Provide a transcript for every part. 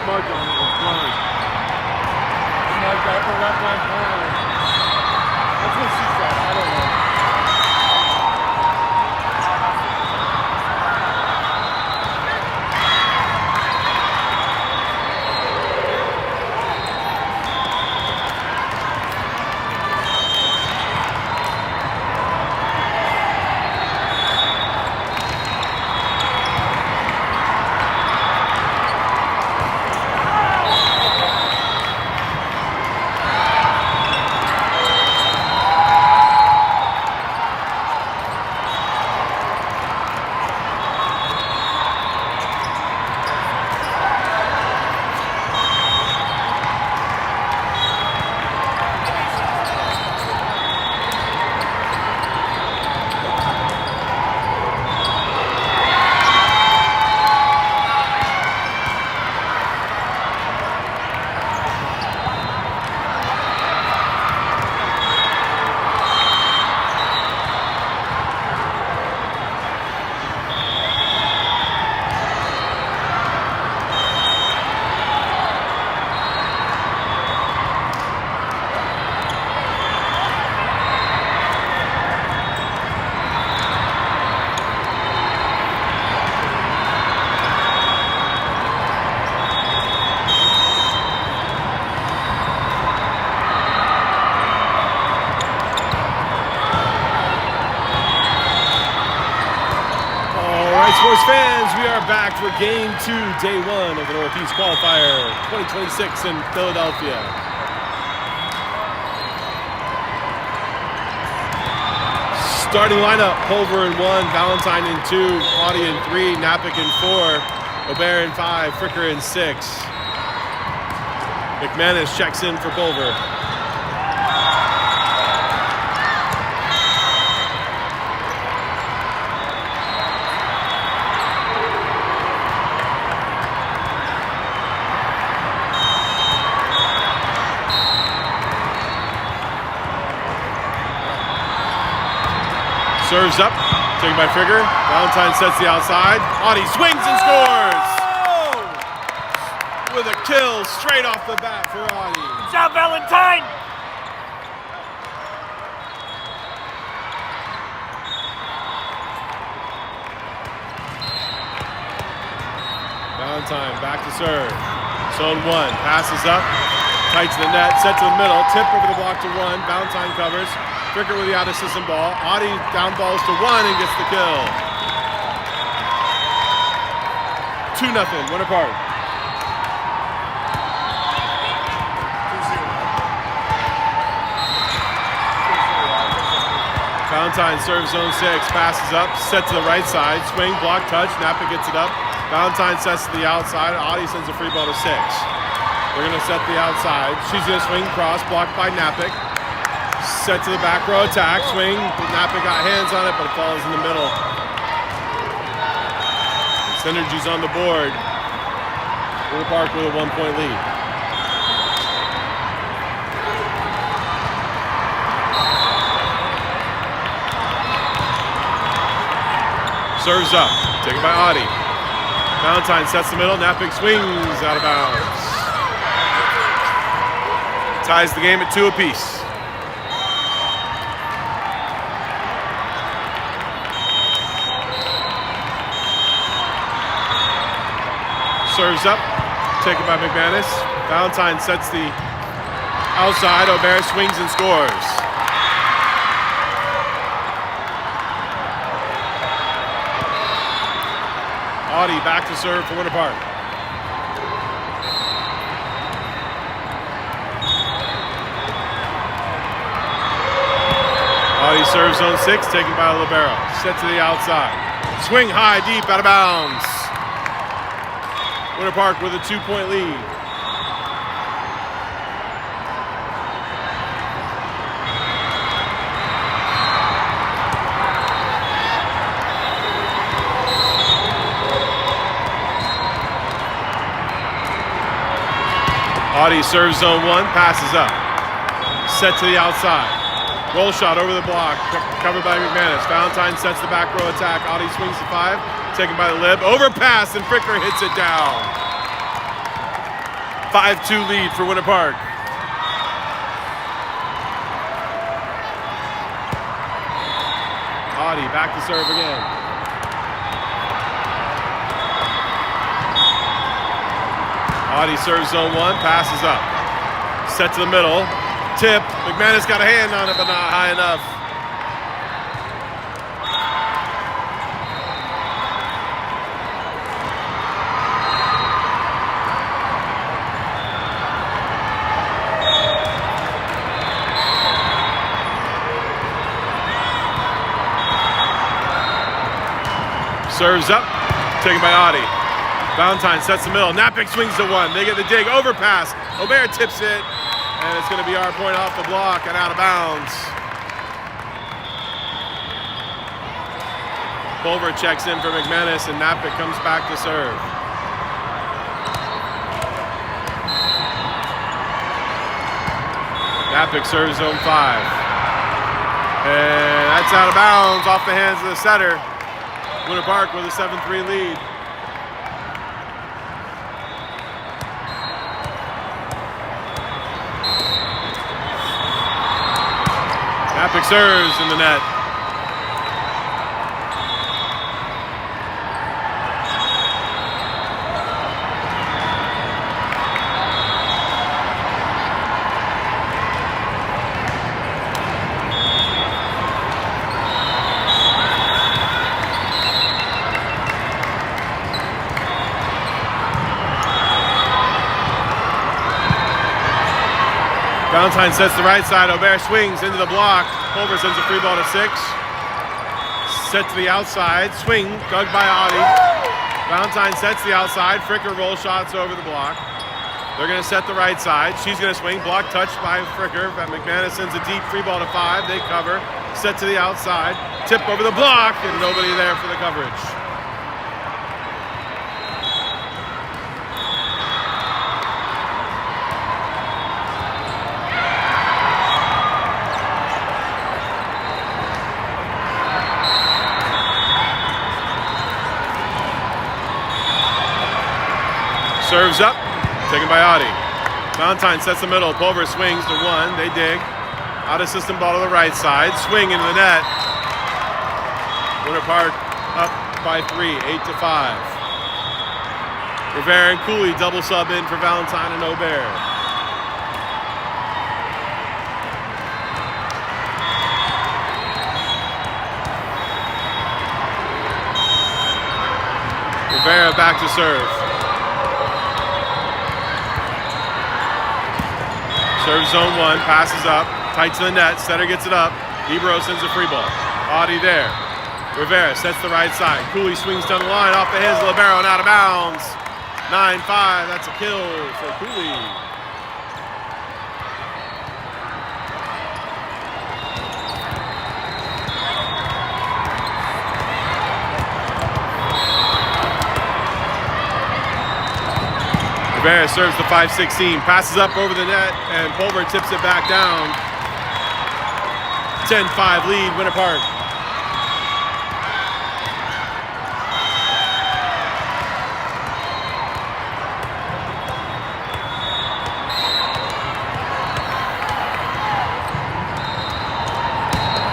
smudge on it. It's gone. Smudge upper left-hand corner. That's what she said. I don't know. Sports fans, we are back for Game 2, Day 1 of the Northeast Qualifier 2026 in Philadelphia. Starting lineup, Pulver in 1, Valentine in 2, Audie in 3, Napick in 4, Aubert in 5, Fricker in 6. McManus checks in for Pulver. Serves up, taken by Frigger. Valentine sets the outside. Audie swings and scores! With a kill straight off the bat for Audie. Good job, Valentine! Valentine back to serve. Zone 1, passes up. Tight to the net, set to the middle. Tip over the block to 1. Valentine covers. Fricker with the out-of-system ball. Audie down balls to 1 and gets the kill. 2-0, Winter Park. Valentine serves zone 6, passes up, set to the right side. Swing, block, touch. Napa gets it up. Valentine sets to the outside. Audie sends a free ball to 6. They're going to set the outside. She's going to swing cross, blocked by Napick. Set to the back row attack, swing. Napick got hands on it, but it falls in the middle. Synergy's on the board. Winter Park with a 1-point lead. Serves up, taken by Audie. Valentine sets the middle, Napick swings out of bounds. Ties the game at 2 apiece. Serves up, taken by McManus. Valentine sets the outside. Aubert swings and scores. Audie back to serve for Winter Park. Audie serves zone 6, taken by Libero. Set to the outside. Swing high, deep, out of bounds. Winter Park with a 2-point lead. Audie serves zone 1, passes up. Set to the outside. Roll shot over the block, covered by McManus. Valentine sets the back row attack. Audie swings to 5, taken by the lib. Overpass, and Fricker hits it down. 5-2 lead for Winter Park. Audie back to serve again. Audie serves zone 1, passes up. Set to the middle. Tip. McManus got a hand on it, but not high enough. Serves up, taken by Audie. Valentine sets the middle. Napick swings to 1. They get the dig. Overpass. Aubert tips it. And it's going to be our point off the block and out of bounds. Pulver checks in for McManus, and Napick comes back to serve. Napick serves zone 5. And that's out of bounds off the hands of the setter. Winter Park with a 7-3 lead. Napick serves in the net. Valentine sets the right side. Aubert swings into the block. Pulver sends a free ball to 6. Set to the outside. Swing. Dug by Audie. Valentine sets the outside. Fricker roll shots over the block. They're going to set the right side. She's going to swing. Block touched by Fricker. McManus sends a deep free ball to 5. They cover. Set to the outside. Tip over the block. And nobody there for the coverage. Serves up, taken by Audie. Valentine sets the middle. Pulver swings to 1. They dig. Out of system ball to the right side. Swing into the net. Winter Park up by 3, 8-5. Rivera and Cooley double sub in for Valentine and Aubert. Rivera back to serve. Serves zone 1, passes up, tight to the net, setter gets it up, Libero sends a free ball. Audie there. Rivera sets the right side. Cooley swings down the line, off the hands of Libero and out of bounds. 9-5, that's a kill for Cooley. Rivera serves the 5-16, passes up over the net, and Pulver tips it back down. 10-5 lead, Winter Park.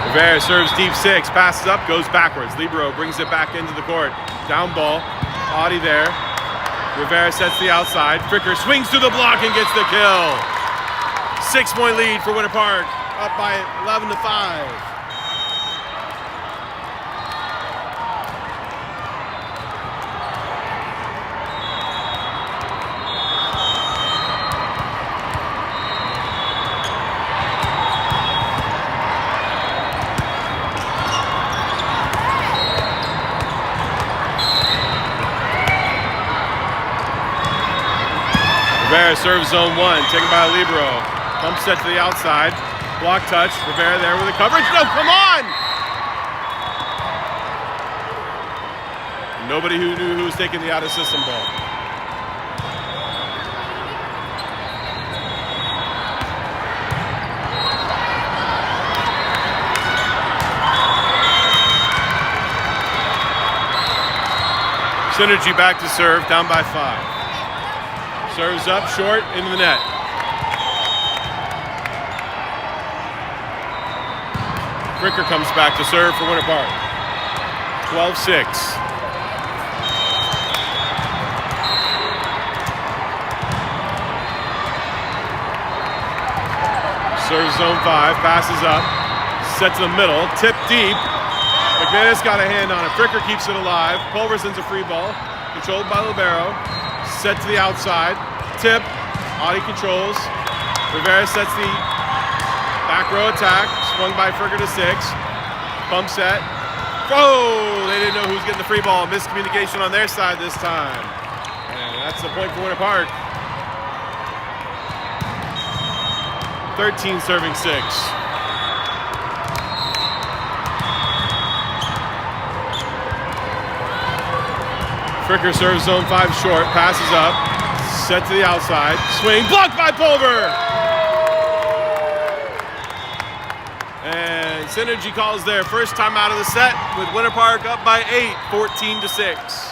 Rivera serves deep 6, passes up, goes backwards. Libero brings it back into the court. Down ball, Audie there. Rivera sets the outside. Fricker swings through the block and gets the kill. 6-point lead for Winter Park, up by 11-5. Rivera serves zone 1, taken by Libero. Pump set to the outside. Block touch. Rivera there with the coverage. No, come on! Nobody who knew who was taking the out-of-system ball. Synergy back to serve, down by 5. Serves up short into the net. Fricker comes back to serve for Winter Park. 12-6. Serves zone 5, passes up, sets in the middle, tip deep. McManus got a hand on it. Fricker keeps it alive. Pulver sends a free ball, controlled by Libero. Set to the outside, tip, Audie controls. Rivera sets the back row attack, swung by Fricker to 6. Pump set. Oh, they didn't know who was getting the free ball. Miscommunication on their side this time. And that's the point for Winter Park. 13 serving 6. Fricker serves zone 5 short, passes up, set to the outside, swing, blocked by Pulver! And Synergy calls their first time out of the set with Winter Park up by 8, 14-6.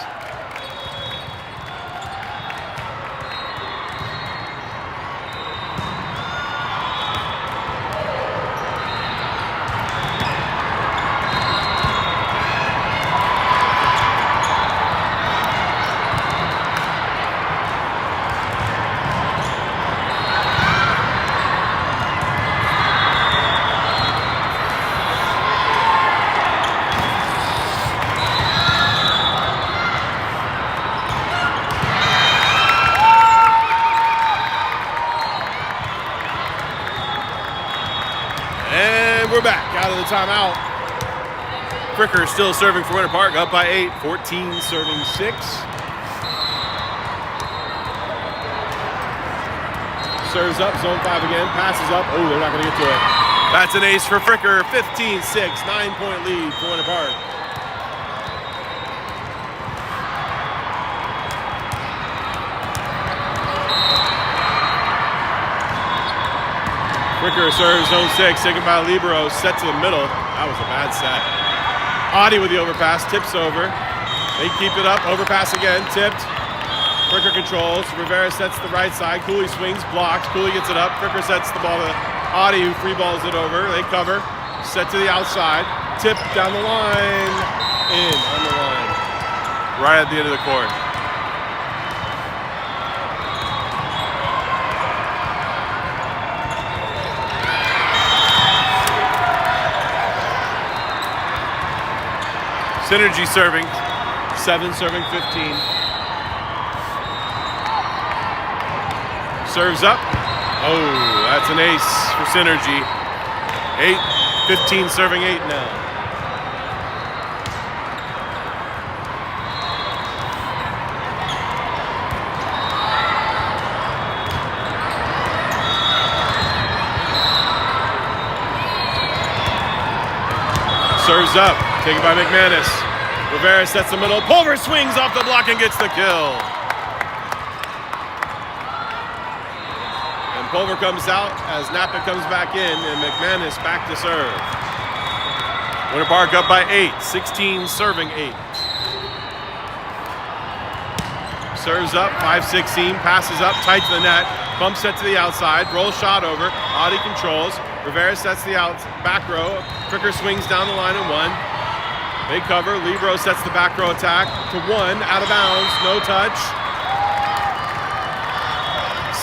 We're back out of the timeout. Fricker still serving for Winter Park, up by 8, 14 serving 6. Serves up, zone 5 again, passes up. Oh, they're not going to get to it. That's an ace for Fricker, 15-6, 9-point lead for Winter Park. Fricker serves zone 6, taken by Libero, set to the middle. That was a bad set. Audie with the overpass, tips over. They keep it up, overpass again, tipped. Fricker controls, Rivera sets the right side, Cooley swings, blocks, Cooley gets it up, Fricker sets the ball to Audie, who free balls it over. They cover, set to the outside, tip down the line, in on the line. Right at the end of the court. Synergy serving, 7 serving 15. Serves up. Oh, that's an ace for Synergy. 15 serving 8 now. Serves up, taken by McManus. Rivera sets the middle. Pulver swings off the block and gets the kill. And Pulver comes out as Napa comes back in and McManus back to serve. Winter Park up by 8, 16 serving 8. Serves up, 5-16, passes up, tight to the net. Bump set to the outside, roll shot over. Audie controls. Rivera sets the back row. Fricker swings down the line and 1. They cover. Libero sets the back row attack to 1. Out of bounds. No touch.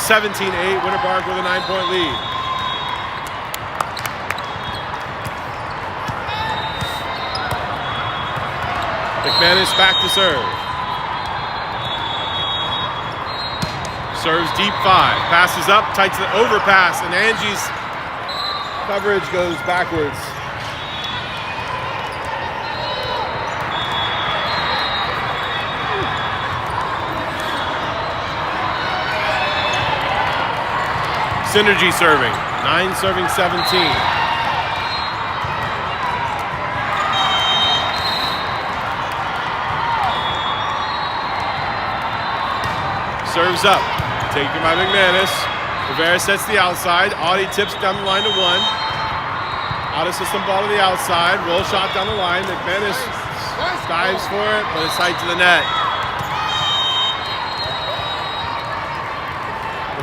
17-8. Winter Park with a 9-point lead. McManus back to serve. Serves deep 5. Passes up. Tight to the overpass. And Angie's coverage goes backwards. Synergy serving, 9 serving 17. Serves up, taken by McManus. Rivera sets the outside. Audie tips down the line to 1. Out of system ball to the outside. Roll shot down the line. McManus dives for it, but it's tight to the net.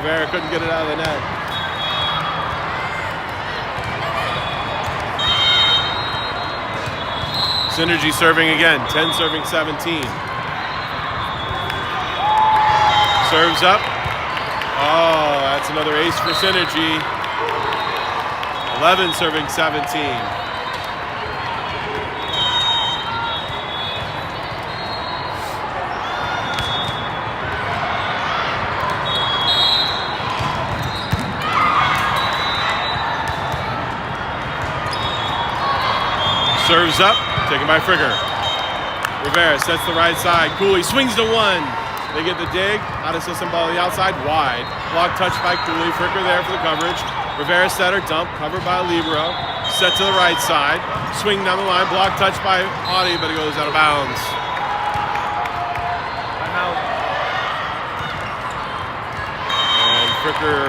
Rivera couldn't get it out of the net. Synergy serving again, 10 serving 17. Serves up. Oh, that's another ace for Synergy. 11 serving 17. Serves up, taken by Fricker. Rivera sets the right side. Cooley swings to one. They get the dig. Out of system ball to the outside, wide. Block touched by Cooley. Fricker there for the coverage. Rivera setter, dump, covered by Libero. Set to the right side. Swing down the line. Block touched by Audie, but it goes out of bounds. Timeout. And Fricker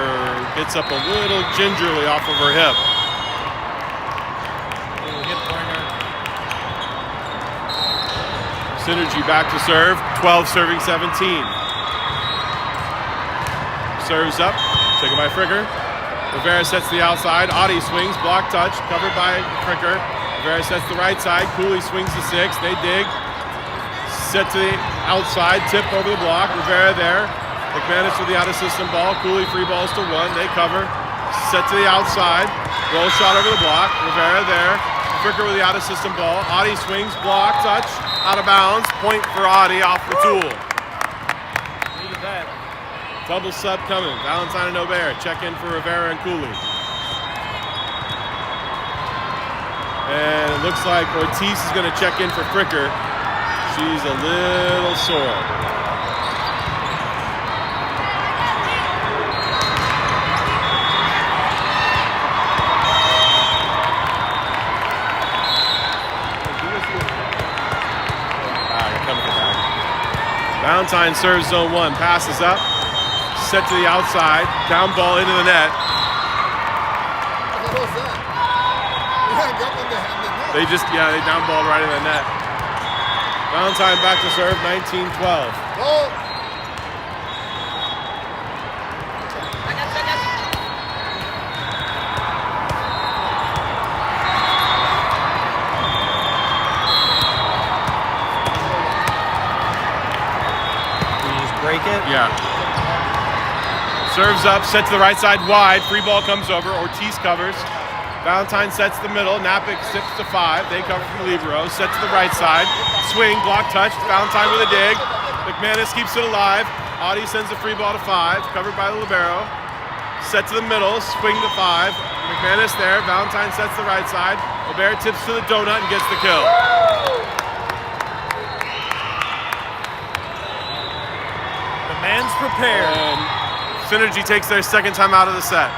gets up a little gingerly off of her hip. Synergy back to serve, 12 serving 17. Serves up, taken by Fricker. Rivera sets the outside, Audie swings, block touch, covered by Fricker. Rivera sets the right side, Cooley swings to 6, they dig. Set to the outside, tip over the block, Rivera there. McManus with the out of system ball, Cooley free balls to 1, they cover. Set to the outside, roll shot over the block, Rivera there. Fricker with the out of system ball, Audie swings, block touch. Out of bounds, point for Audie off the tool. Needed that. Double sub coming. Valentine and Aubert check in for Rivera and Cooley. And it looks like Ortiz is going to check in for Fricker. She's a little sore. Valentine serves zone 1, passes up, set to the outside, down ball into the net. What was that? They down balled right in the net. Valentine back to serve, 19-12. Oh. Break it? Yeah. Serves up, set to the right side wide. Free ball comes over. Ortiz covers. Valentine sets the middle. Napick sips to 5. They cover from Libero. Set to the right side. Swing, block touched. Valentine with a dig. McManus keeps it alive. Audie sends the free ball to 5. Covered by the Libero. Set to the middle. Swing to 5. McManus there. Valentine sets the right side. Aubert tips to the donut and gets the kill. Man's prepared. And Synergy takes their second time out of the set.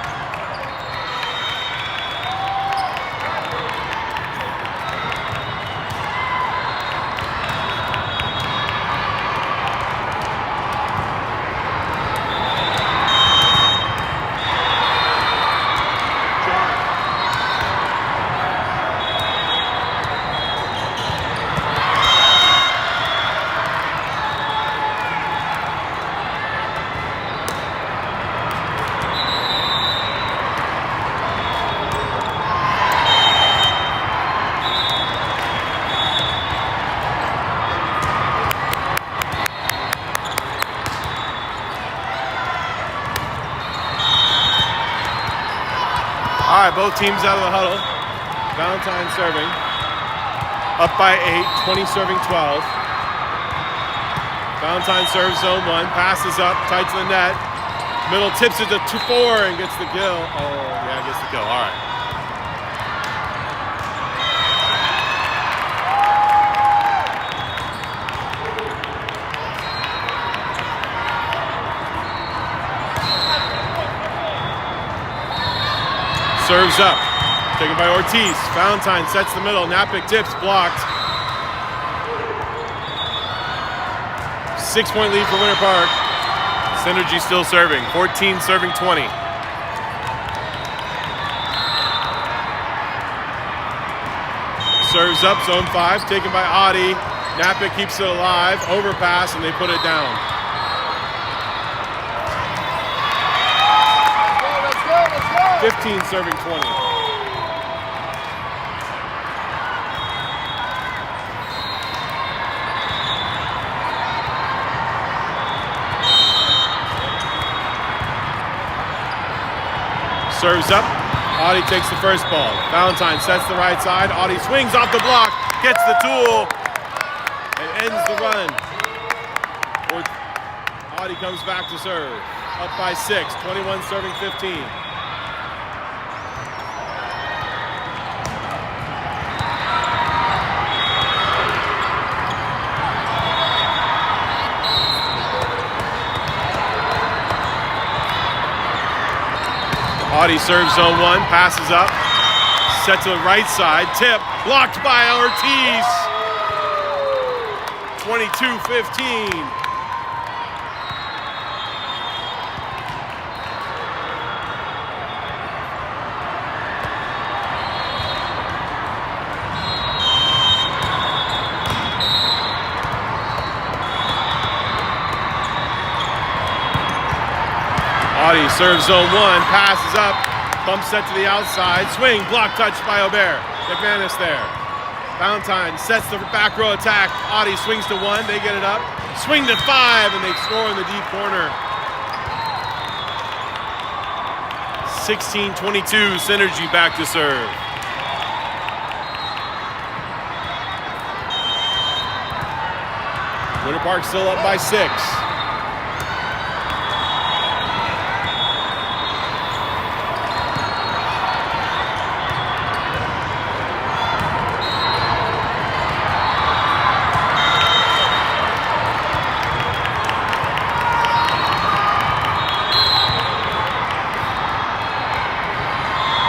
All right, both teams out of the huddle. Valentine serving. Up by 8, 20 serving 12. Valentine serves zone 1, passes up, tight to the net. Middle tips it to 4 and gets the kill. Oh, yeah, gets the kill. All right. Serves up, taken by Ortiz. Valentine sets the middle. Napick tips, blocked. 6-point lead for Winter Park. Synergy still serving. 14 serving 20. Serves up, zone 5, taken by Audie. Napick keeps it alive. Overpass, and they put it down. 15 serving 20. Serves up. Audie takes the first ball. Valentine sets the right side. Audie swings off the block, gets the tool, and ends the run. Audie comes back to serve. Up by 6, 21 serving 15. Audie serves zone 1, passes up, set to the right side, tip, blocked by Ortiz. 22-15. Audie serves zone 1, passes up, bump set to the outside, swing, block touch by Aubert. McManus there. Valentine sets the back row attack. Audie swings to 1, they get it up. Swing to 5, and they score in the deep corner. 16-22, Synergy back to serve. Winter Park still up by 6.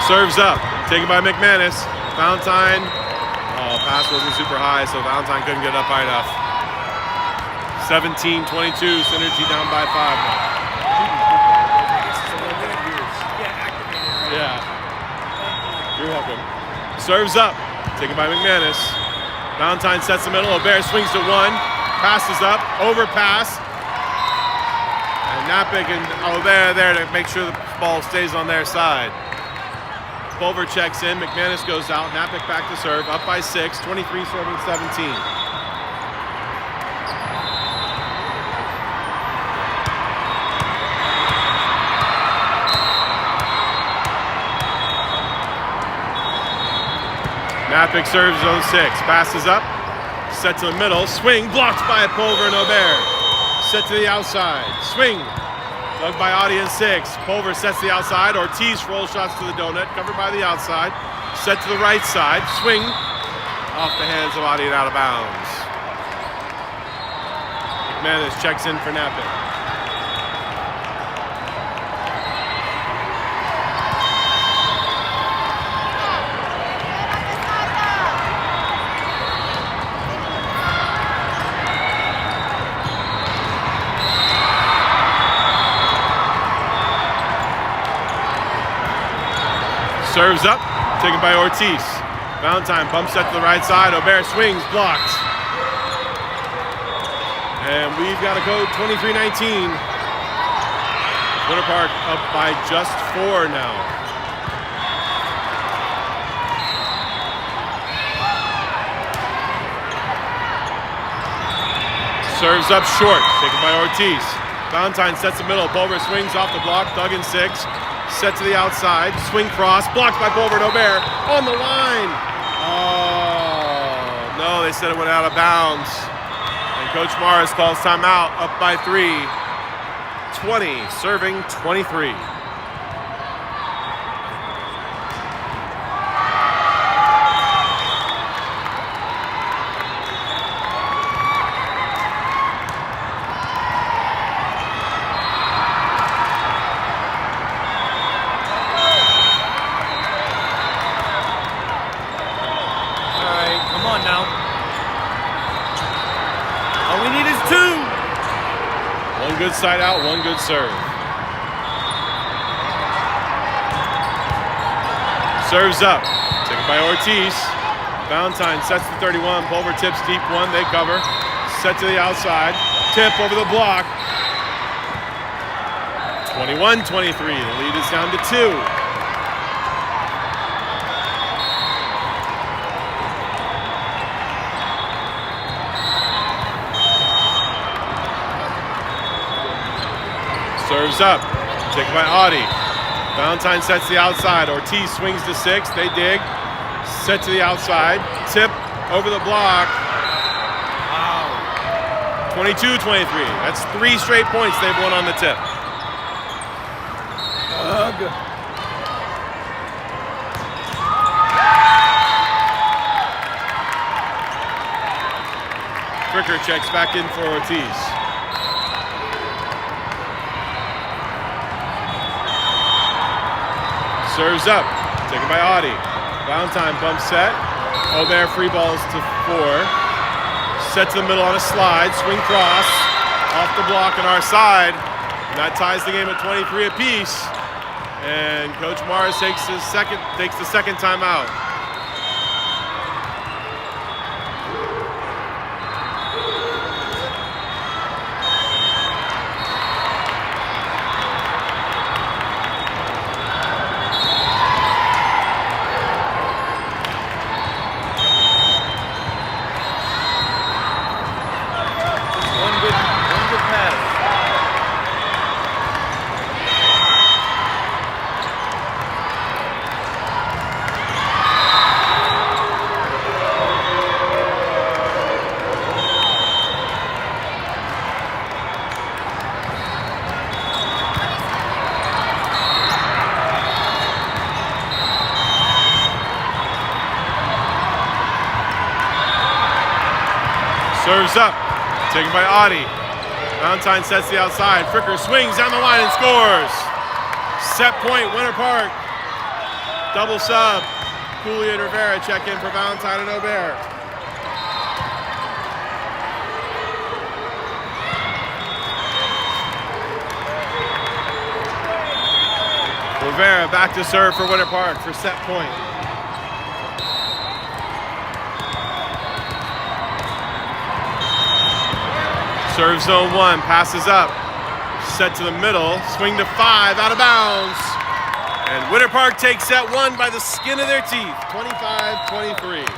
Serves up, taken by McManus. Valentine, pass wasn't super high, so Valentine couldn't get up high enough. 17-22, Synergy down by 5 now. Yeah. You're welcome. Serves up, taken by McManus. Valentine sets the middle, Aubert swings to 1, passes up, overpass. And Napick and Aubert there to make sure the ball stays on their side. Pulver checks in, McManus goes out, Napick back to serve, up by 6, 23 serving 17. Napick serves zone 6, passes up, set to the middle, swing, blocked by Pulver and Aubert. Set to the outside, swing. Dug by Audie in 6. Pulver sets the outside. Ortiz roll shots to the donut, covered by the outside. Set to the right side. Swing off the hands of Audie and out of bounds. McManus checks in for Napick. Serves up, taken by Ortiz. Valentine bumps set to the right side. Aubert swings, blocked. And we've got a code 23-19. Winter Park up by just 4 now. Serves up short, taken by Ortiz. Valentine sets the middle. Pulver swings off the block. Dug in 6. Set to the outside, swing cross, blocked by Pulver and Aubert on the line. Oh, no, they said it went out of bounds. And Coach Morris calls timeout, up by 3. 20, serving 23. Good side out, 1 good serve. Serves up, taken by Ortiz. Valentine sets the 31, Pulver tips deep 1, they cover. Set to the outside, tip over the block. 21-23, the lead is down to 2. Serves up. Taken by Audie. Valentine sets the outside. Ortiz swings to 6. They dig. Set to the outside. Tip over the block. Wow. 22-23. That's 3 straight points they've won on the tip. Good. Fricker checks back in for Ortiz. Serves up. Taken by Audie. Valentine bump set. Aubert free balls to 4. Set to the middle on a slide. Swing cross. Off the block on our side. And that ties the game at 23 apiece. And Coach Mars takes the second timeout. Serves up, taken by Audie. Valentine sets the outside. Fricker swings down the line and scores. Set point, Winter Park. Double sub. Cooley and Rivera check in for Valentine and Aubert. Rivera back to serve for Winter Park for set point. Serve zone 1, passes up, set to the middle, swing to 5, out of bounds. And Winter Park takes set 1 by the skin of their teeth, 25-23.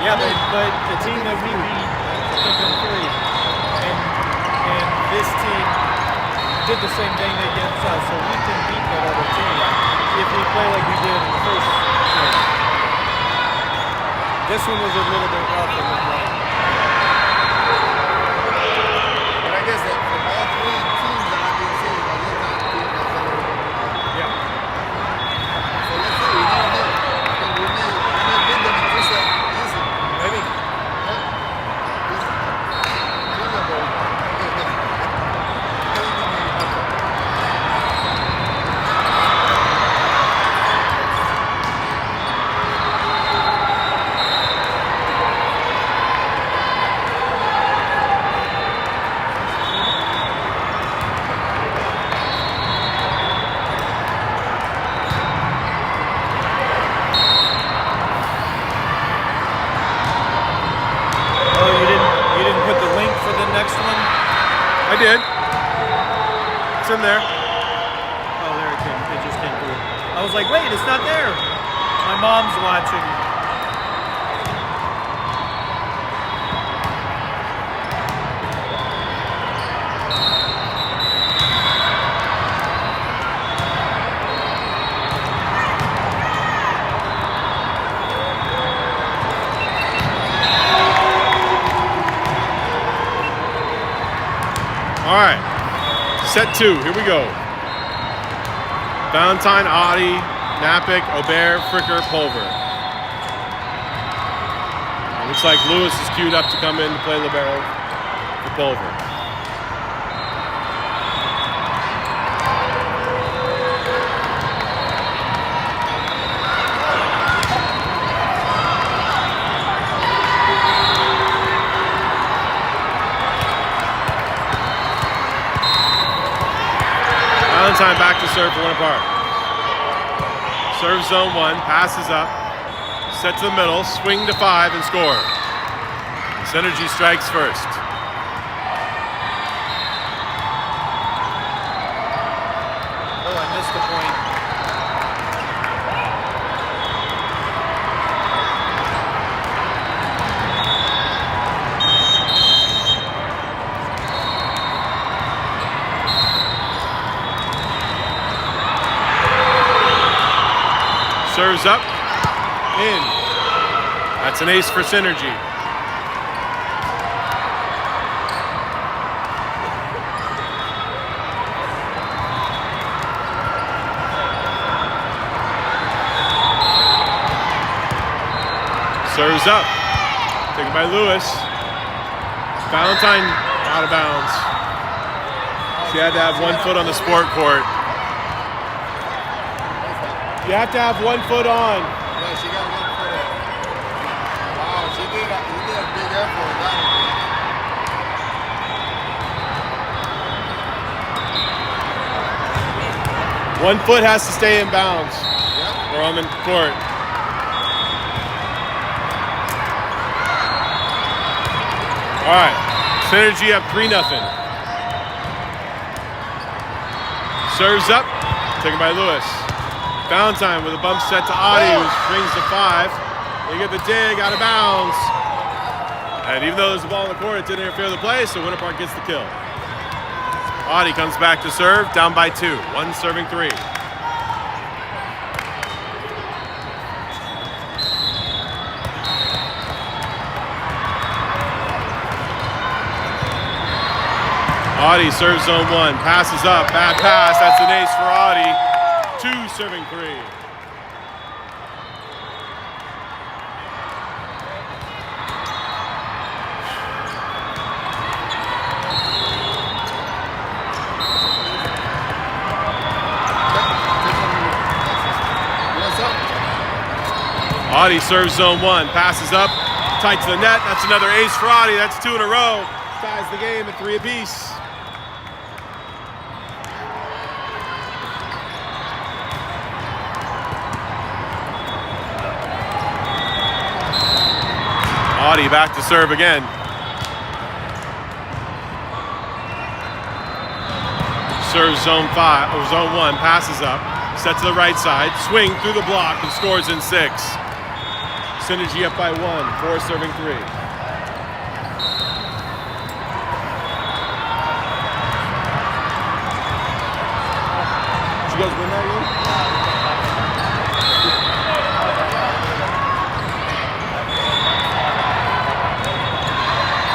Yeah, but the team that we beat took them 3, and this team did the same thing against us, so we can beat that other team if we play like we did in the first game. This one was a little bit rougher than that. But I guess that from all 3 teams that I've been seeing, I did not beat my fellow. Yeah. So let's see, we never know. We may beat them in just that easy. Maybe. I did. It's in there. I was like, wait, it's not there. My mom's watching. All right, set 2, here we go. Valentine, Audi, Napick, Aubert, Fricker, Pulver. It looks like Lewis is queued up to come in to play libero for Pulver. Valentine back to serve for Winter Park. Serve zone 1, passes up, set to the middle, swing to 5 and score. Synergy strikes first. Oh, I missed the point. Serves up, in. That's an ace for Synergy. Serves up, taken by Lewis. Valentine out of bounds. She had to have 1 foot on the sport court. You have to have 1 foot on. Yeah, she got 1 foot on. Wow, she did a big effort on that one. 1 foot has to stay in bounds. Yep. Or on the court. All right, Synergy up 3-0. Serves up, taken by Lewis. Valentine with a bump set to Audi, who swings to 5. They get the dig out of bounds. And even though there's a ball in the court, it didn't interfere with the play, so Winter Park gets the kill. Audi comes back to serve, down by 2. 1 serving 3. Audi serves zone 1, passes up, bad pass, that's an ace for Audi. 2 serving 3. Audi serves zone 1, passes up, tight to the net, that's another ace for Audi, that's 2 in a row. Ties the game at 3 apiece. Audi back to serve again. Serves zone 5 or zone 1, passes up, set to the right side, swing through the block and scores in 6. Synergy up by 1, 4 serving 3. Did you guys win that game?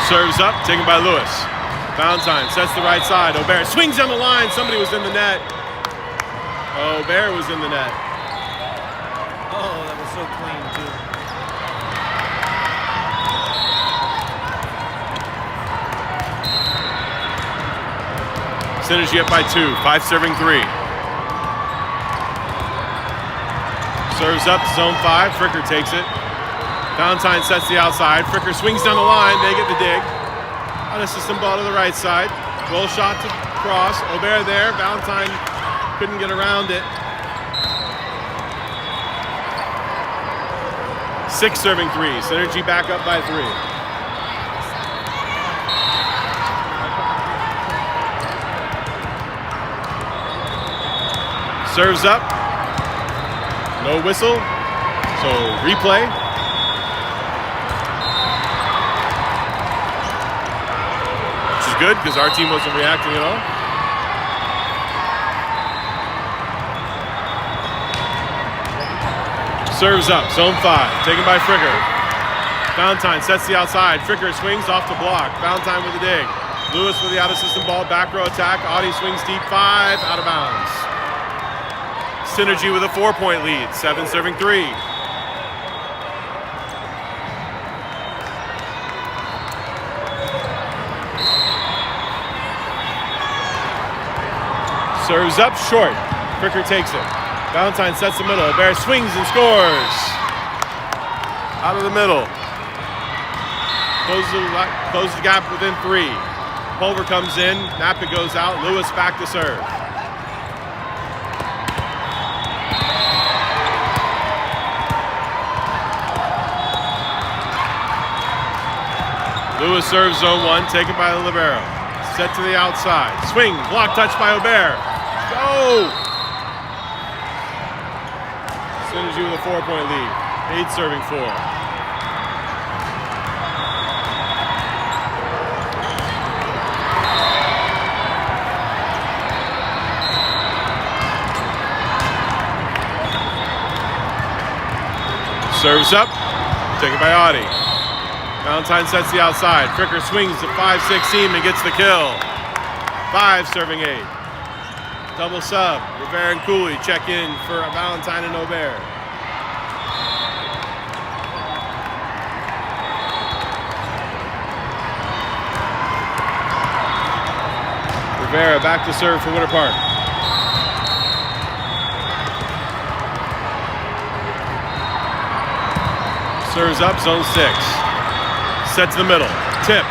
Serves up, taken by Lewis. Valentine sets the right side. Aubert swings down the line. Somebody was in the net. Aubert was in the net. Oh, that was so clean, too. Synergy up by 2, 5 serving 3. Serves up, zone 5. Fricker takes it. Valentine sets the outside. Fricker swings down the line. They get the dig. On a system ball to the right side. Roll shot to cross. Aubert there. Valentine couldn't get around it. 6 serving 3. Synergy back up by 3. Serves up. No whistle, so replay. Which is good because our team wasn't reacting at all. Serves up, zone 5, taken by Fricker. Valentine sets the outside. Fricker swings off the block. Valentine with the dig. Lewis with the out-of-system ball, back row attack. Audie swings deep 5, out of bounds. Synergy with a 4-point lead, 7 serving 3. Serves up short. Fricker takes it. Valentine sets the middle. Bear swings and scores. Out of the middle. Closes the gap within 3. Pulver comes in. Napa goes out. Lewis back to serve. Lewis serves zone 1, taken by the libero. Set to the outside. Swing. Block touch by Aubert. Go! Synergy with a 4-point lead. 8 serving 4. Serves up, taken by Audie. Valentine sets the outside. Fricker swings to 5-6 seam and gets the kill. 5 serving 8. Double sub. Rivera and Cooley check in for Valentine and Aubert. Rivera back to serve for Winter Park. Serves up, zone 6. Set to the middle. Tip.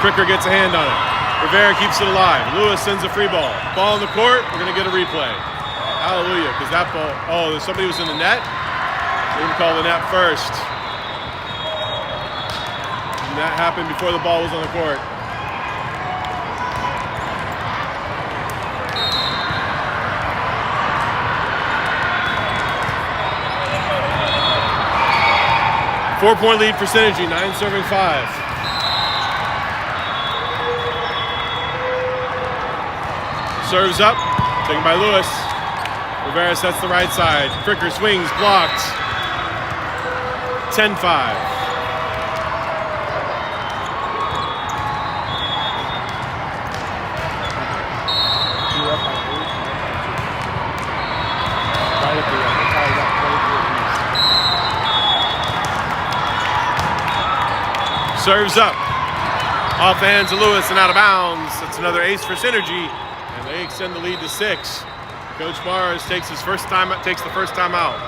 Fricker gets a hand on it. Rivera keeps it alive. Lewis sends a free ball. Ball in the court. We're going to get a replay. Hallelujah, because that ball... Oh, somebody was in the net? We didn't call the net first. And that happened before the ball was on the court. Four-point lead for Synergy, 9 serving 5. Serves up, taken by Lewis. Rivera sets the right side. Fricker swings, blocked. 10-5. Serves up. Off the hands of Lewis and out of bounds. That's another ace for Synergy, and they extend the lead to 6. Coach Mars takes the first time out.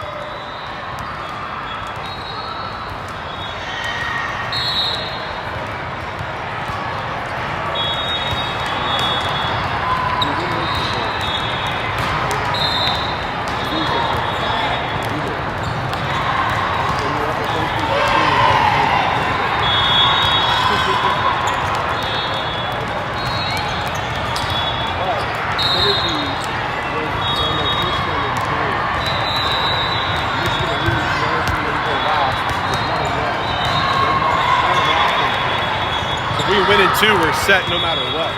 Win in 2, we're set no matter what.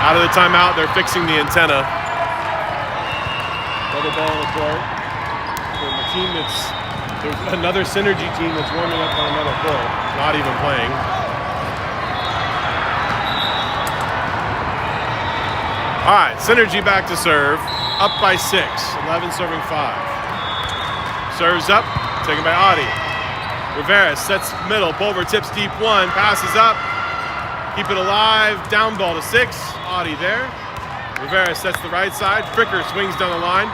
Out of the timeout, they're fixing the antenna. Another ball on the court. From the team there's another Synergy team that's warming up on another court, not even playing. All right, Synergy back to serve, up by 6, 11 serving 5. Serves up. Taken by Audie. Rivera sets middle. Pulver tips deep 1. Passes up. Keep it alive. Down ball to 6. Audie there. Rivera sets the right side. Fricker swings down the line.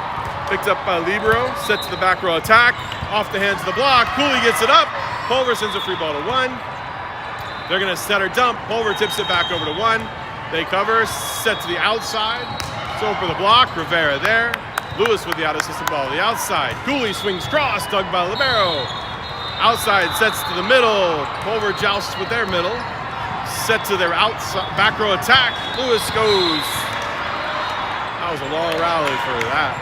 Picked up by Libero. Set to the back row attack. Off the hands of the block. Cooley gets it up. Pulver sends a free ball to 1. They're going to set or dump. Pulver tips it back over to 1. They cover. Set to the outside. So for the block. Rivera there. Lewis with the out-of-system ball to the outside. Cooley swings cross, dug by libero. Outside sets to the middle. Pulver jousts with their middle. Set to their outside back row attack. Lewis goes That was a long rally for that.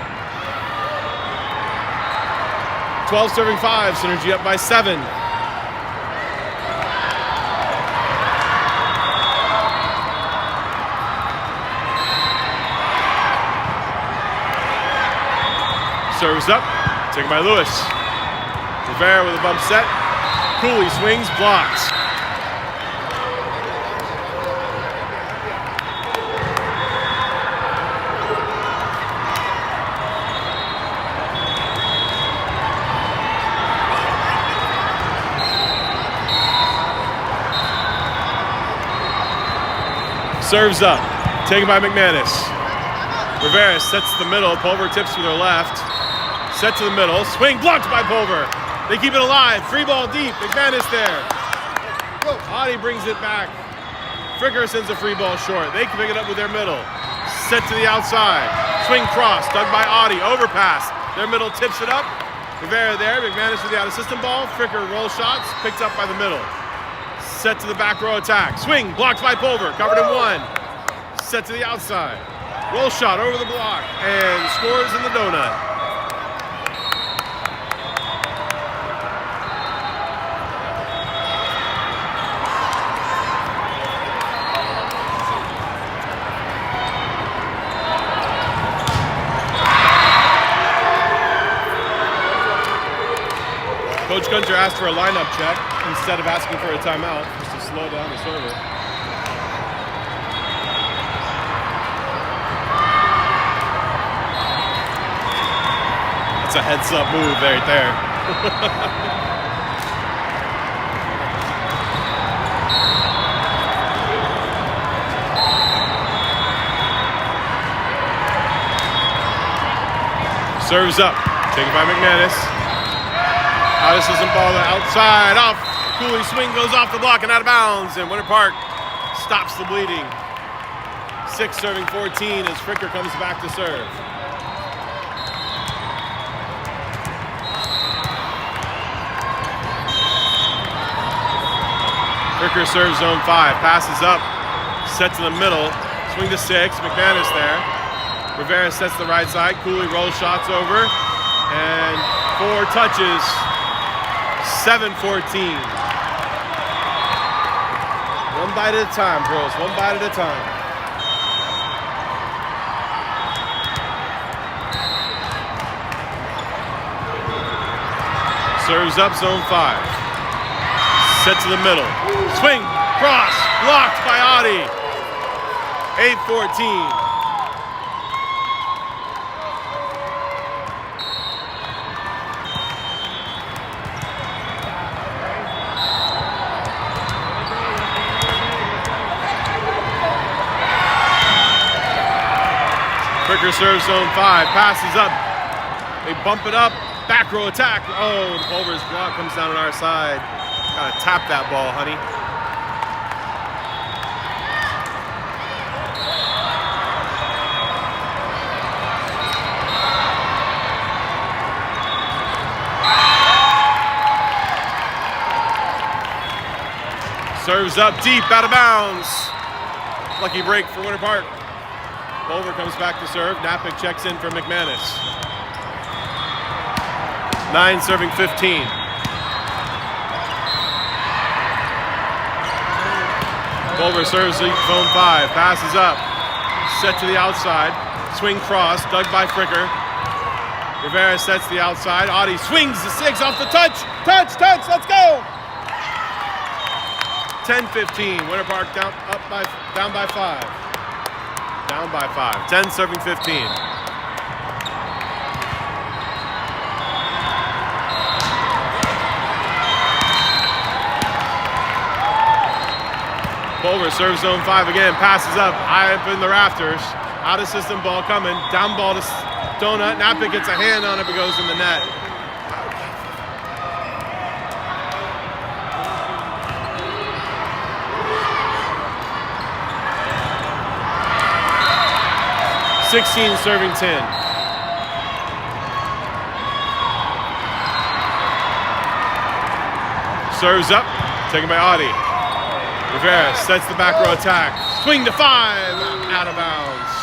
12 serving 5, Synergy up by 7. Serves up, taken by Lewis. Rivera with a bump set. Cooley swings, blocks. Serves up, taken by McManus. Rivera sets to the middle, Pulver tips with her left. Set to the middle, swing blocked by Pulver. They keep it alive, free ball deep, McManus there. Audi brings it back. Fricker sends a free ball short. They can pick it up with their middle. Set to the outside, swing cross, dug by Audi, overpass. Their middle tips it up. Rivera there, McManus with the out of system ball. Fricker roll shots, picked up by the middle. Set to the back row attack. Swing, blocked by Pulver, covered in 1. Set to the outside. Roll shot over the block, and scores in the donut. Coach Gunter asked for a lineup check instead of asking for a timeout, just to slow down the server. That's a heads-up move right there. Serves up, taken by McManus. This isn't ball outside, off. Cooley swing goes off the block and out of bounds, and Winter Park stops the bleeding. 6 serving 14 as Fricker comes back to serve. Fricker serves zone 5, passes up, set to the middle, swing to 6, McManus there. Rivera sets the right side, Cooley rolls shots over, and 4 touches. 7-14. One bite at a time, girls. One bite at a time. Serves up zone 5. Set to the middle. Swing, cross, blocked by Audi. 8-14. Fricker serves zone 5, passes up. They bump it up, back row attack. Oh, the Pulver's block comes down on our side. Gotta tap that ball, honey. Serves up deep, out of bounds. Lucky break for Winter Park. Pulver comes back to serve. Napick checks in for McManus. 9 serving 15. Pulver serves zone 5. Passes up. Set to the outside. Swing cross. Dug by Fricker. Rivera sets the outside. Audi swings the 6 off the touch. Touch. Let's go. 10-15. Winter Park down by 5. Down by 5. 10 serving 15. Pulver serves zone 5 again. Passes up. High up in the rafters. Out of system ball coming. Down ball to Donut. Napick gets a hand on it, but goes in the net. (16 serving 10). Serves up, taken by Audi. Rivera sets the back row attack. Swing to 5, out of bounds.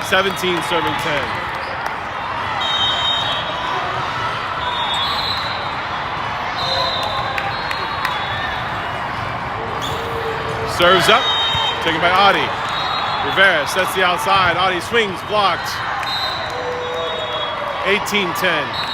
17 serving 10. Serves up, taken by Audie. Rivera sets the outside. Audie swings, blocked. 18-10.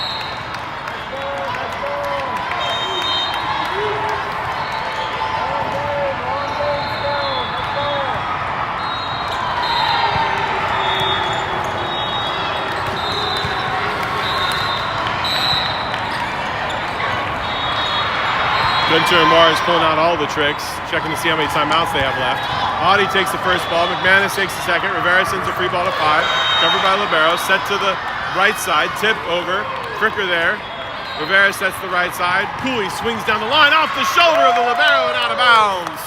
Gunter and Mars pulling out all the tricks, checking to see how many timeouts they have left. Audie takes the first ball. McManus takes the second. Rivera sends a free ball to 5. Covered by Libero. Set to the right side. Tip over. Fricker there. Rivera sets the right side. Cooley swings down the line off the shoulder of the Libero and out of bounds.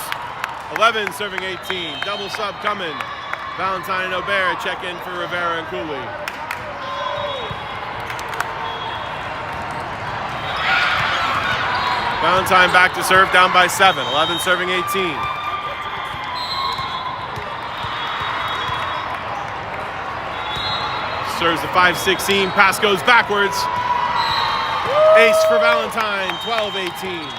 11 serving 18. Double sub coming. Valentine and Aubert check in for Rivera and Cooley. Valentine back to serve, down by 7. 11 serving 18. Serves the 5-16. Pass goes backwards. Ace for Valentine. 12-18.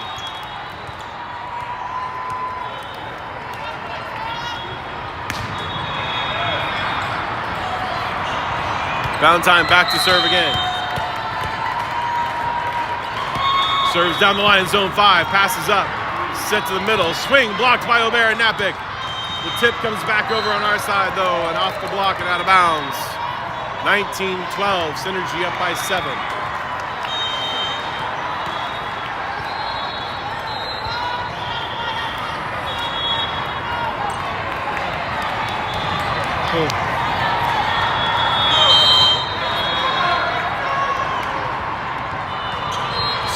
Valentine back to serve again. Serves down the line in zone 5, passes up, set to the middle, swing blocked by Aubert and Napick. The tip comes back over on our side though, and off the block and out of bounds. 19-12, Synergy up by 7.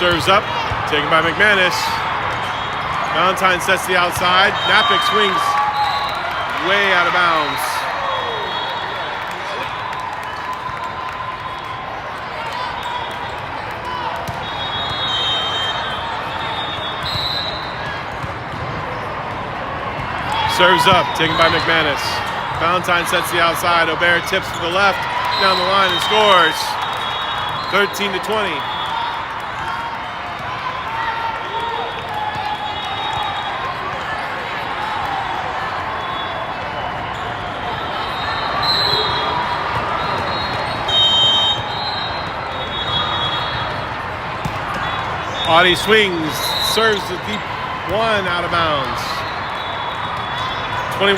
Serves up, taken by McManus. Valentine sets the outside. Napick swings way out of bounds. Serves up, taken by McManus. Valentine sets the outside. Aubert tips to the left, down the line and scores. 13-20. Audie swings, serves the deep one out of bounds. 21-13.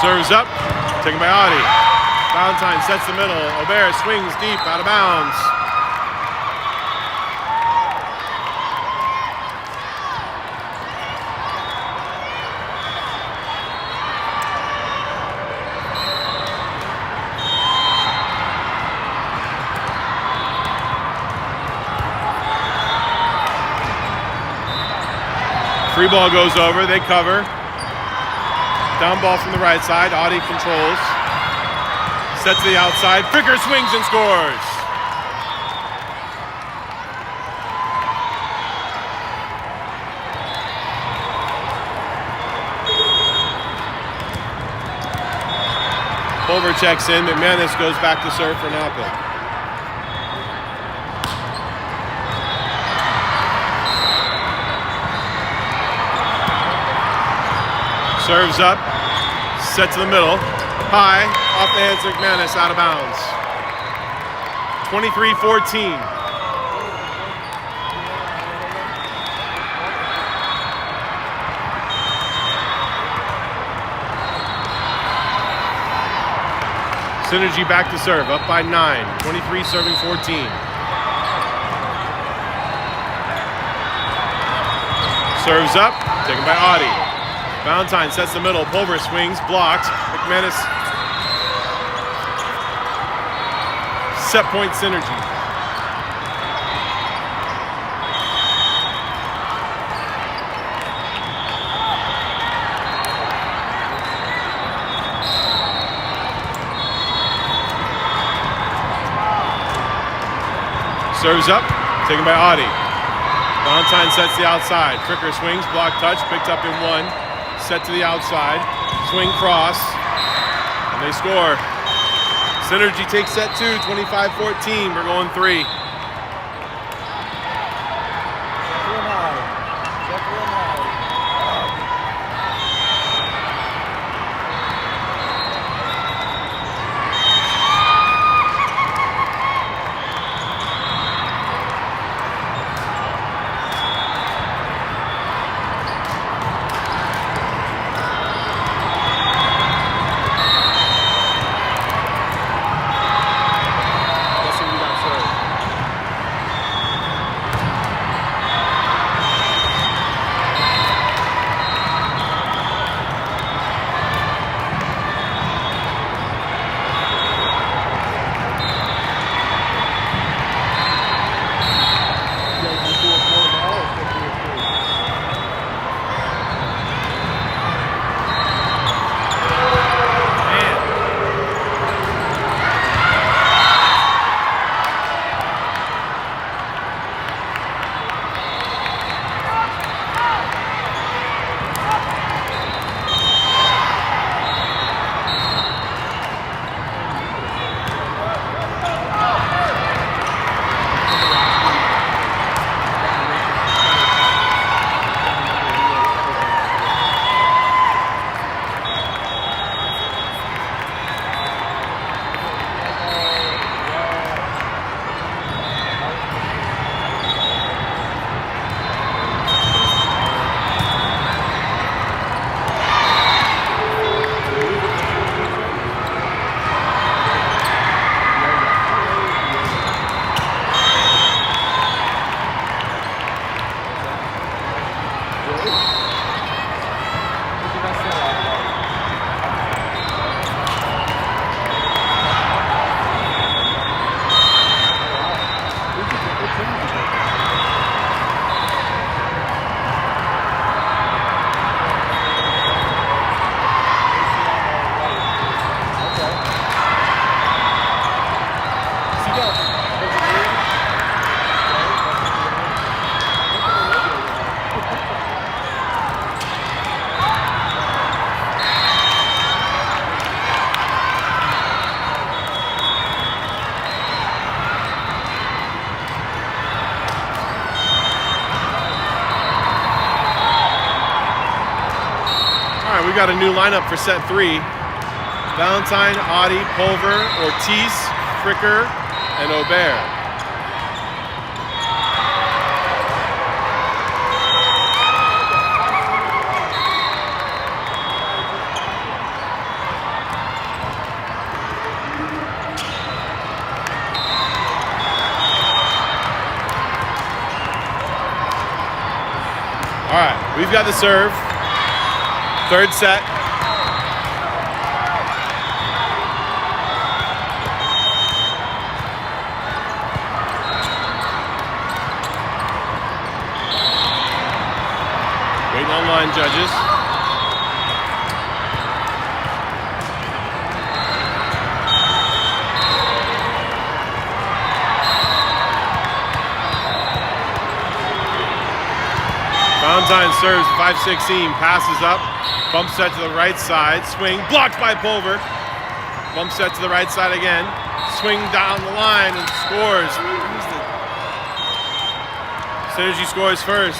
Serves up, taken by Audie. Valentine sets the middle. Aubert swings deep out of bounds. Free ball goes over, they cover. Down ball from the right side, Audie controls. Sets to the outside, Fricker swings and scores. Pulver checks in, McManus goes back to serve for Napick. Serves up, set to the middle, high, off the hands of McManus, out of bounds. 23-14. Synergy back to serve, up by 9, 23 serving 14. Serves up, taken by Audie. Valentine sets the middle, Pulver swings, blocked. McManus, set point Synergy. Serves up, taken by Audie. Valentine sets the outside. Fricker swings, block touch, picked up in one. Set to the outside. Swing cross. And they score. Synergy takes set two, 25-14. We're going three. We got a new lineup for set three. Valentine, Audie, Pulver, Ortiz, Fricker, and Aubert. All right, we've got the serve. Third set. Waiting on line judges. Valentine serves 5-16, passes up. Bump set to the right side, swing, blocked by Pulver. Bump set to the right side again, swing down the line and scores. Synergy scores first.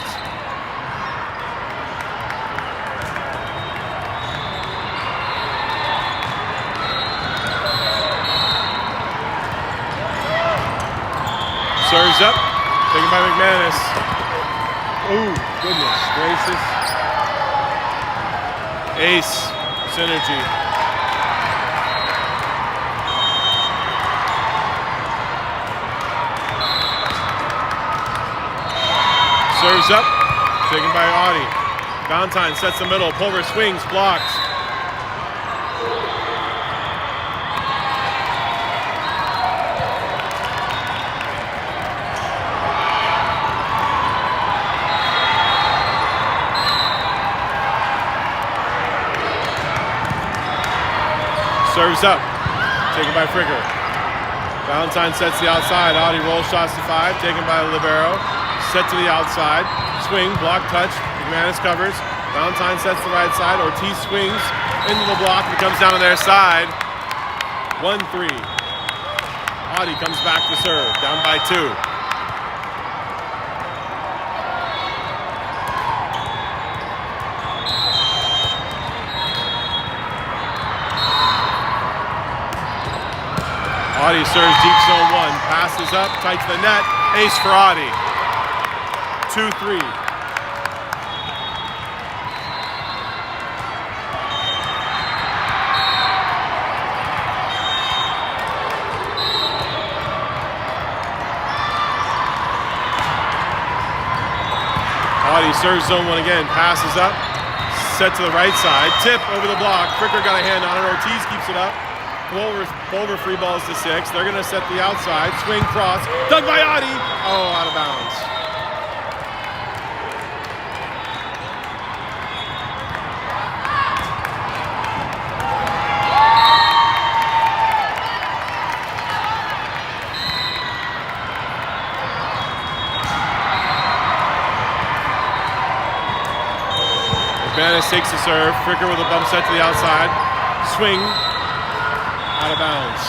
Serves up, taken by McManus. Oh, goodness gracious. Ace, Synergy. Serves up, taken by Audie. Valentine sets the middle, Pulver swings, blocked. Serves up, taken by Fricker. Valentine sets the outside. Audi roll shots to 5, taken by the libero. Set to the outside. Swing, block, touch. McManus covers. Valentine sets the right side. Ortiz swings into the block and comes down to their side. 1-3. Audi comes back to serve, down by 2. Audi serves deep zone 1, passes up, tight to the net, ace for Audi. 2-3. Audi serves zone 1 again, passes up, set to the right side, tip over the block. Fricker got a hand on it, Ortiz keeps it up. Pulver free balls to 6. They're going to set the outside. Swing cross. Dug by Audi. Oh, out of bounds. McManus takes the serve. Fricker with a bump set to the outside. Swing. Out of bounds.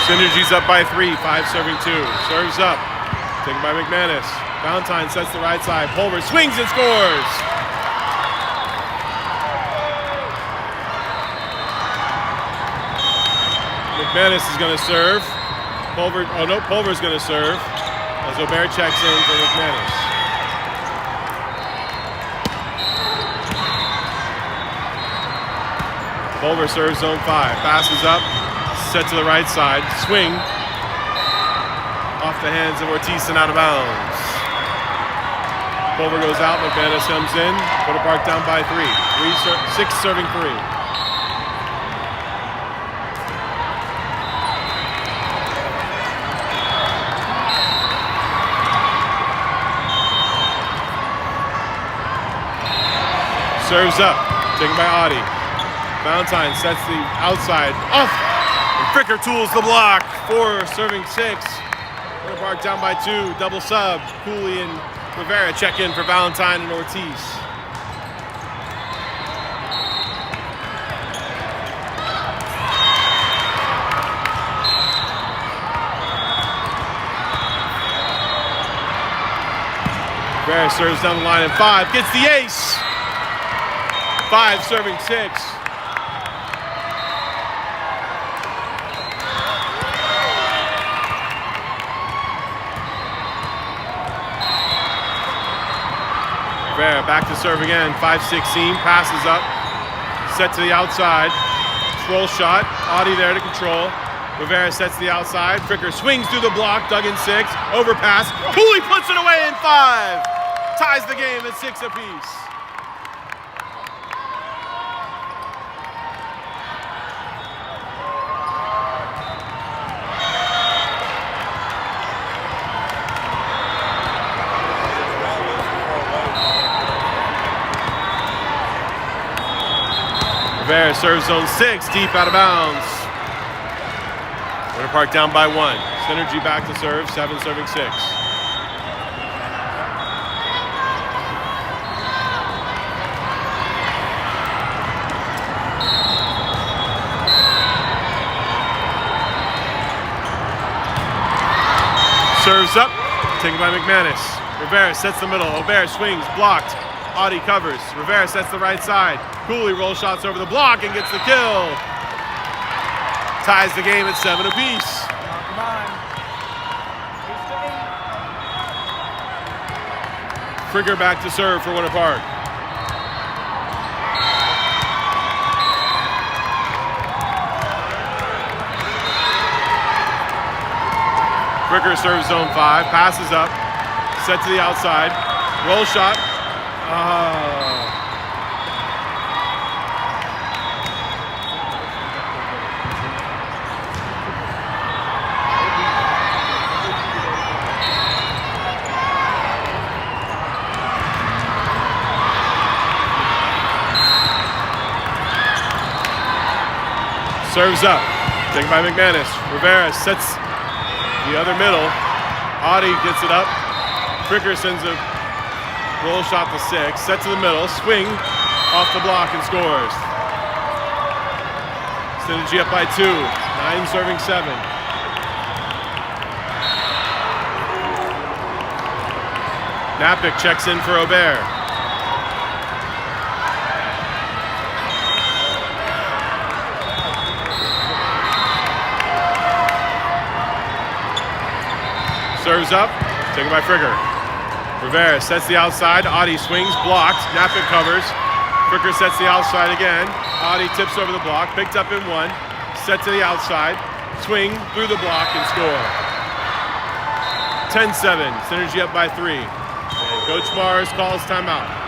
Synergy's up by 3, 5 serving 2. Serves up. Taken by McManus. Valentine sets the right side. Pulver swings and scores. McManus is going to serve. Pulver's going to serve as Aubert checks in for McManus. Pulver serves zone 5, passes up, set to the right side, swing, off the hands of Ortiz and out of bounds. Pulver goes out, McManus comes in, Winter Park down by 3, 6 serving 3. Serves up, taken by Audi. Valentine sets the outside, off, and Fricker tools the block. 4 serving 6. Winter Park down by 2, double sub. Cooley and Rivera check in for Valentine and Ortiz. Rivera serves down the line in 5, gets the ace. 5 serving 6. Rivera back to serve again. 5-16, passes up, set to the outside. Control shot. Audi there to control. Rivera sets the outside. Fricker swings through the block. Dug in 6. Overpass. Cooley puts it away in 5. Ties the game at 6 apiece. Rivera serves zone 6, deep out of bounds. Winter Park down by 1. Synergy back to serve, 7 serving 6. Serves up, taken by McManus. Rivera sets the middle. Aubert swings, blocked. Audi covers. Rivera sets the right side. Cooley roll shots over the block and gets the kill. Ties the game at 7 apiece. Come on. Fricker back to serve for Winter Park. Fricker serves zone 5, passes up, set to the outside, roll shot. Serves up. Taken by McManus. Rivera sets the other middle. Audi gets it up. Fricker sends a roll shot to 6. Set to the middle. Swing off the block and scores. Synergy up by 2. 9 serving 7. Napick checks in for Aubert. Serves up, taken by Fricker. Rivera sets the outside. Audi swings, blocked. Napick covers. Fricker sets the outside again. Audi tips over the block, picked up in 1. Set to the outside. Swing through the block and score. 10-7. Synergy up by 3. And Coach Mars calls timeout.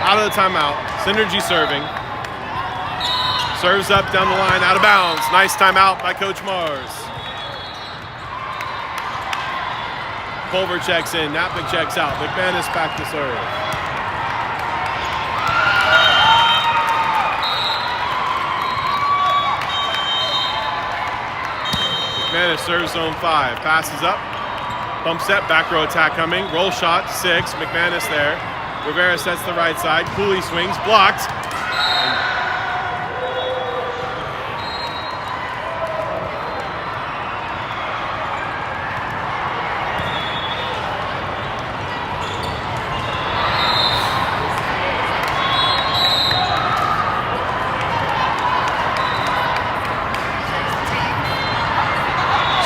Out of the timeout. Synergy serving. Serves up down the line, out of bounds. Nice timeout by Coach Mars. Pulver checks in. Napick checks out. McManus back to serve. McManus serves zone 5. Passes up. Bump set. Back row attack coming. Roll shot 6. McManus there. Rivera sets the right side. Cooley swings, blocked.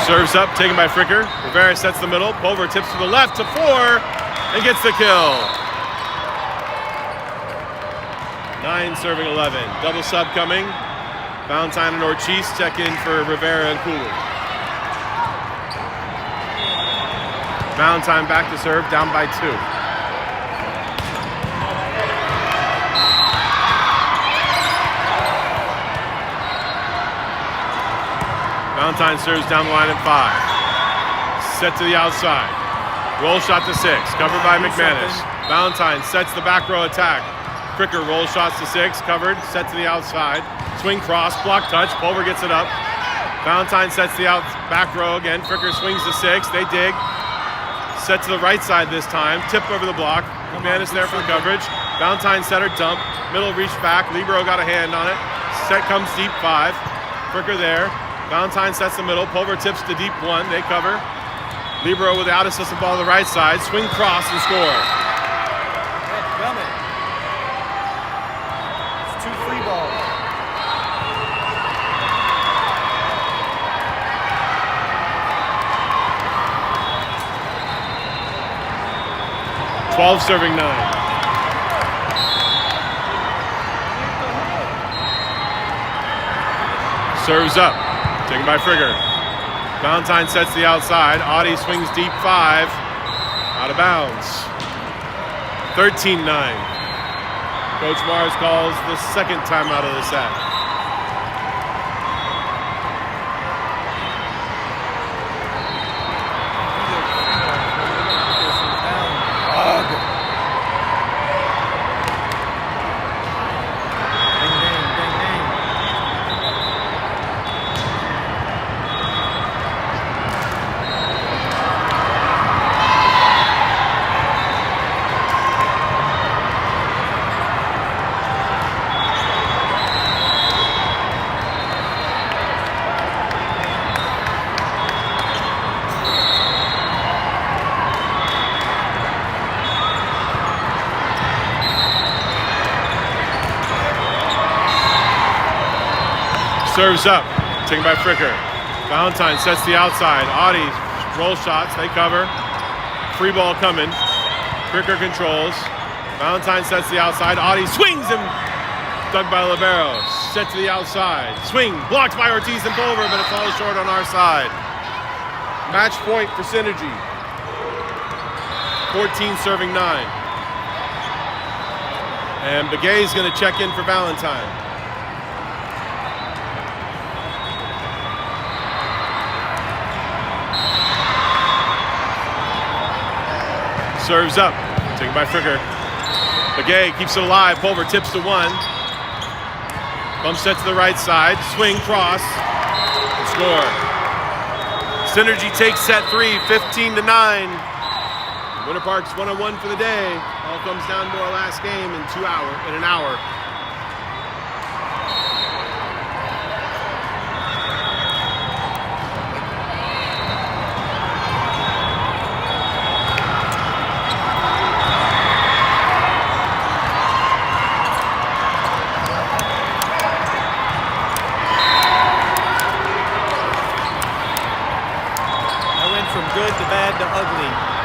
Serves up, taken by Fricker. Rivera sets the middle. Pulver tips to the left to 4 and gets the kill. 9 serving 11. Double sub coming. Valentine and Ortiz check in for Rivera and Cooley. Valentine back to serve, down by 2. Valentine serves down the line at 5. Set to the outside. Roll shot to 6. Covered by McManus. Valentine sets the back row attack. Fricker rolls shots to 6, covered, set to the outside. Swing cross, block touch, Pulver gets it up. Valentine sets the back row again. Fricker swings to 6, they dig. Set to the right side this time, tip over the block. McManus there for the coverage. Valentine setter dump, middle reach back. Libero got a hand on it. Set comes deep 5. Fricker there. Valentine sets the middle, Pulver tips to deep 1, they cover. Libero with the out assistant ball to the right side, swing cross and score. Free ball. .12 serving 9. Serves up, taken by Fricker. Valentine sets the outside. Audi swings deep 5, out of bounds. 13-9. Coach Mars calls the second timeout of the set. Serves up, taken by Fricker. Valentine sets the outside. Audi roll shots, they cover. Free ball coming. Cricker controls. Valentine sets the outside. Audie swings him. Dug by Libero. Set to the outside. Swing. Blocked by Ortiz and Pulver, but it falls short on our side. Match point for Synergy. 14 serving 9. And Begay's going to check in for Valentine. Serves up. Taken by Fricker. Begay keeps it alive. Pulver tips to 1. Bump set to the right side. Swing, cross. Score. Synergy takes set 3, 15-9. Winter Park's 1-1 for the day. All comes down to our last game in an hour. I went from good to bad to ugly.